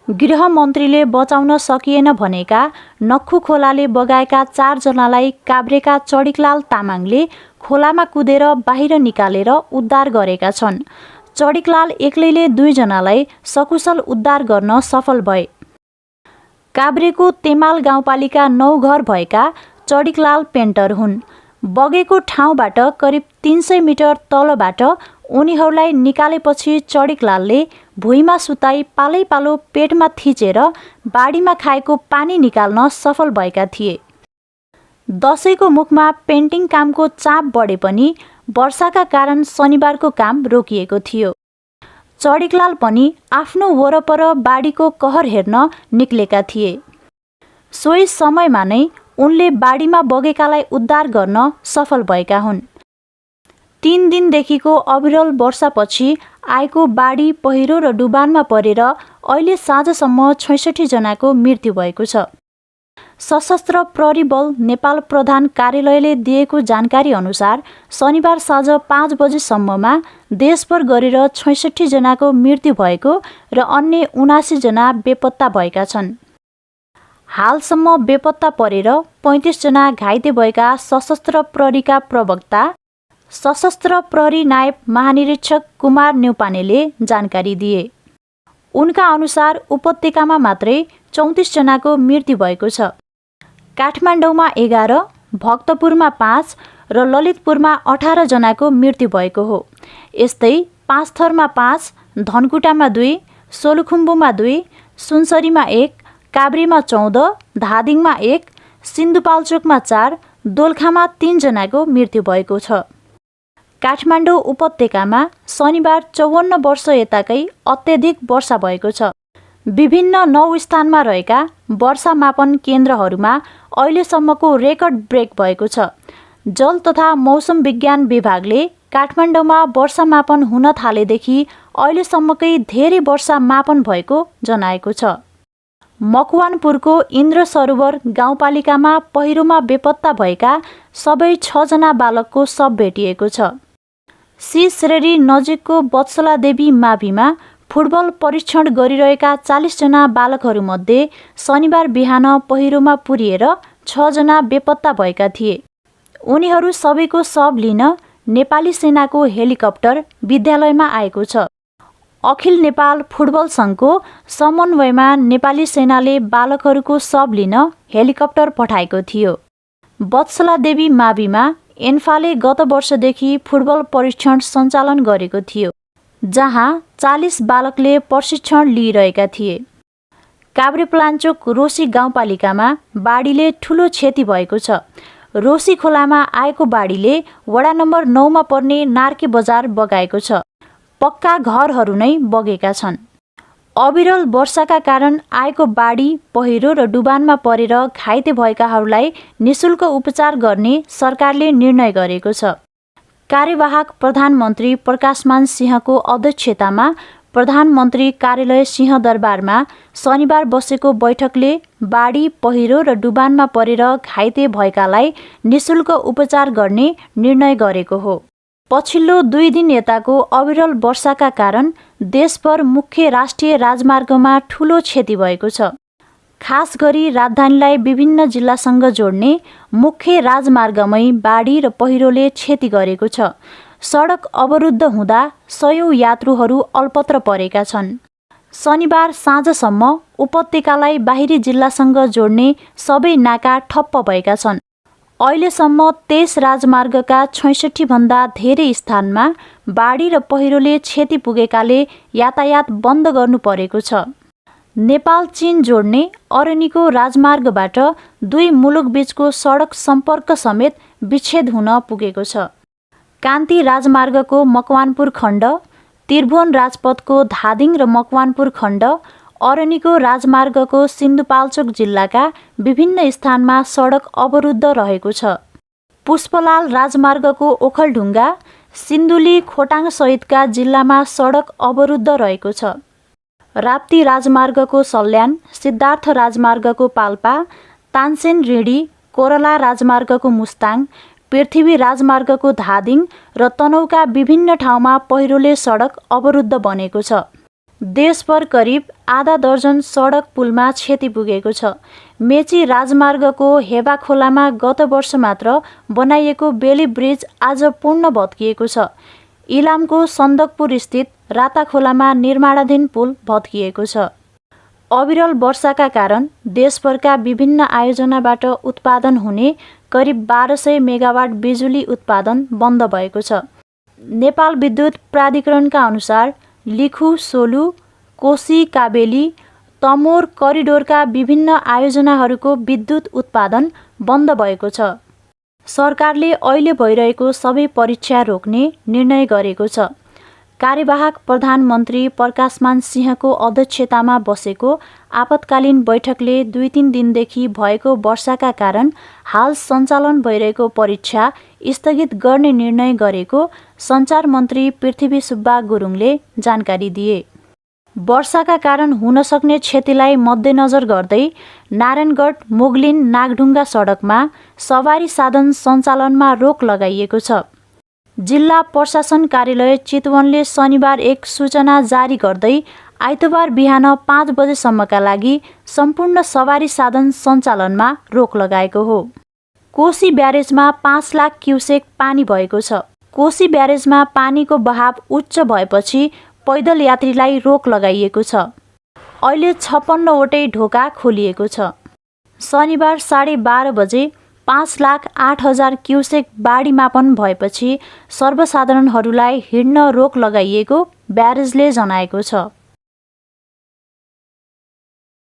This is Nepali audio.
गृहमन्त्रीले बचाउन सकिएन भनेका नक्खु खोलाले बगाएका 4 जनालाई काभ्रेका चडिकलाल तामाङले खोलामा कुदेर बाहिर निकालेर उद्धार गरेका छन्। चडिकलाल एक्लैले 2 जनालाई सकुशल उद्धार गर्न सफल भए। काभ्रेको तेमाल गाउँपालिका 9 घर भएका चडिकलाल पेन्टर हुन्। बगेको ठाउँबाट करिब 300 मिटर तलबाट उनीहरूलाई निकालेपछि चडिकलालले भुइँमा सुताई पालैपालो पेटमा थिचेर बाढीमा खाएको पानी निकाल्न सफल भएका थिए। दशैंको मुखमा पेन्टिङ कामको चाप बढे पनि वर्षाका कारण शनिबारको काम रोकिएको थियो। चडिकलाल पनि आफ्नो वरपर बाढीको कहर हेर्न निक्लेका थिए। सोही समयमा नै उनले बाढीमा बगेकालाई उद्धार गर्न सफल भएका हुन्। 3 दिनदेखिको अविरल वर्षापछि आएको बाढी, पहिरो र डुबानमा परेर अहिले साँझसम्म 66 जनाको मृत्यु भएको छ। सशस्त्र प्रहरी बल नेपाल प्रधान कार्यालयले दिएको जानकारी अनुसार शनिबार साँझ 5 बजेसम्ममा देशभर गरेर 66 जनाको मृत्यु भएको र अन्य 79 जना बेपत्ता भएका छन्। हालसम्म बेपत्ता परेर 35 जना घाइते भएका सशस्त्र प्रहरीका प्रवक्ता सशस्त्र प्रहरी नायब महानिरीक्षक कुमार न्यौपानेले जानकारी दिए। उनका अनुसार उपत्यकामा मात्रै 34 जनाको मृत्यु भएको छ। काठमाडौँमा 11, भक्तपुरमा 5 र ललितपुरमा 18 जनाको मृत्यु भएको हो। यस्तै पाँचथरमा 5, धनकुटामा 2, सोलुखुम्बुमा 2, सुनसरीमा 1, काभ्रेमा 14, धादिङमा 1, सिन्धुपाल्चोकमा 4, दोलखामा 3 जनाको मृत्यु भएको छ। काठमाडौँ उपत्यकामा शनिबार 54 वर्ष यताकै अत्यधिक वर्षा भएको छ। विभिन्न 9 स्थानमा रहेका वर्षा मापन केन्द्रहरूमा अहिलेसम्मको रेकर्ड ब्रेक भएको छ। जल तथा मौसम विज्ञान विभागले काठमाडौँमा वर्षा मापन हुन थालेदेखि अहिलेसम्मकै धेरै वर्षा मापन भएको जनाएको छ। मकवानपुरको इन्द्र सरोवर गाउँपालिकामा पहिरोमा बेपत्ता भएका सबै 6 जना बालकको शव भेटिएको छ। श्रेरी नजिकको वत्सलादेवी माभिमा फुटबल परीक्षण गरिरहेका 40 जना बालकहरूमध्ये शनिबार बिहान पहिरोमा पुरिएर 6 जना बेपत्ता भएका थिए। उनीहरू सबैको शव लिन नेपाली सेनाको हेलिकप्टर विद्यालयमा आएको छ। अखिल नेपाल फुटबल सङ्घको समन्वयमा नेपाली सेनाले बालकहरूको शव लिन हेलिकप्टर पठाएको थियो। वत्सलादेवी माविमा एन्फाले गत वर्षदेखि फुटबल परीक्षण सञ्चालन गरेको थियो, जहाँ 40 बालकले प्रशिक्षण लिइरहेका थिए। काभ्रेपलाञ्चोक रोसी गाउँपालिकामा बाढीले ठूलो क्षति भएको छ। रोसी खोलामा आएको बाढीले वडा नम्बर 9 मा पर्ने नार्के बजार बगाएको छ। पक्का घरहरू नै बगेका छन्। अविरल वर्षाका कारण आएको बाढी, पहिरो र डुबानमा परेर घाइते भएकाहरूलाई निशुल्क उपचार गर्ने सरकारले निर्णय गरेको छ। कार्यवाहक प्रधानमन्त्री प्रकाशमान सिंहको अध्यक्षतामा प्रधानमन्त्री कार्यालय सिंहदरबारमा शनिबार बसेको बैठकले बाढी, पहिरो र डुबानमा परेर घाइते भएकालाई निशुल्क उपचार गर्ने निर्णय गरेको हो। पछिल्लो 2 दिन यताको अविरल वर्षाका कारण देशभर मुख्य राष्ट्रिय राजमार्गमा ठूलो क्षति भएको छ। खास गरी राजधानीलाई विभिन्न जिल्लासँग जोड्ने मुख्य राजमार्गमै बाढी र पहिरोले क्षति गरेको छ। सडक अवरुद्ध हुँदा सयौं यात्रुहरू अल्पत्र परेका छन्। शनिबार साँझसम्म उपत्यकालाई बाहिरी जिल्लासँग जोड्ने सबै नाका ठप्प भएका छन्। अहिलेसम्म 23 राजमार्गका 66 भन्दा धेरै स्थानमा बाढी र पहिरोले क्षति पुगेकाले यातायात बन्द गर्नु परेको छ। नेपाल चीन जोड्ने अरनिको राजमार्गबाट 2 मुलुकबीचको सडक सम्पर्क समेत विच्छेद हुन पुगेको छ। कान्ति राजमार्गको मकवानपुर खण्ड, त्रिभुवन राजपथको धादिङ र मकवानपुर खण्ड, अरनिको राजमार्गको सिन्धुपाल्चोक जिल्लाका विभिन्न स्थानमा सडक अवरुद्ध रहेको छ। पुष्पलाल राजमार्गको ओखलढुङ्गा, सिन्धुली, खोटाङ सहितका जिल्लामा सडक अवरुद्ध रहेको छ। राप्ती राजमार्गको सल्यान, सिद्धार्थ राजमार्गको पाल्पा, तानसेन रिडी, कोरला राजमार्गको मुस्ताङ, पृथ्वी राजमार्गको धादिङ र तनहुका विभिन्न ठाउँमा पहिरोले सडक अवरुद्ध बनेको छ। देशभर करिब आधा दर्जन सडक पुलमा क्षति पुगेको छ। मेची राजमार्गको हेबा खोलामा गत वर्ष मात्र बनाइएको बेली ब्रिज आज पूर्ण भत्किएको छ। इलामको सन्दकपुर स्थित राता खोलामा निर्माणाधीन पुल भत्किएको छ। अविरल वर्षाका कारण देशभरका विभिन्न आयोजनाबाट उत्पादन हुने करिब 1200 मेगावाट बिजुली उत्पादन बन्द भएको छ। नेपाल विद्युत प्राधिकरणका अनुसार लिखु, सोलु, कोशी, काबेली, तमोर करिडोरका विभिन्न आयोजनाहरूको विद्युत उत्पादन बन्द भएको छ। सरकारले अहिले भइरहेको सबै परीक्षा रोक्ने निर्णय गरेको छ। कार्यवाहक प्रधानमन्त्री प्रकाशमान सिंहको अध्यक्षतामा बसेको आपतकालीन बैठकले 2-3 दिनदेखि भएको वर्षाका कारण हाल सञ्चालन भइरहेको परीक्षा स्थगित गर्ने निर्णय गरेको सञ्चार मन्त्री पृथ्वी सुब्बा गुरुङले जानकारी दिए। वर्षाका कारण हुन सक्ने क्षतिलाई मध्यनजर गर्दै नारायणगढ मुगलिन नागढुङ्गा सडकमा सवारी साधन सञ्चालनमा रोक लगाइएको छ। जिल्ला प्रशासन कार्यालय चितवनले शनिबार एक सूचना जारी गर्दै आइतबार बिहान 5 बजेसम्मका लागि सम्पूर्ण सवारी साधन सञ्चालनमा रोक लगाएको हो। कोशी ब्यारेजमा 5 लाख क्युसेक पानी भएको छ। कोशी ब्यारेजमा पानीको बहाव उच्च भएपछि पैदल यात्रीलाई रोक लगाइएको छ। अहिले 56वटै ढोका खोलिएको छ। शनिबार 12:30 बजे 5,08,000 क्युसेक बाढी मापन भएपछि सर्वसाधारणहरूलाई हिँड्न रोक लगाइएको ब्यारेजले जनाएको छ।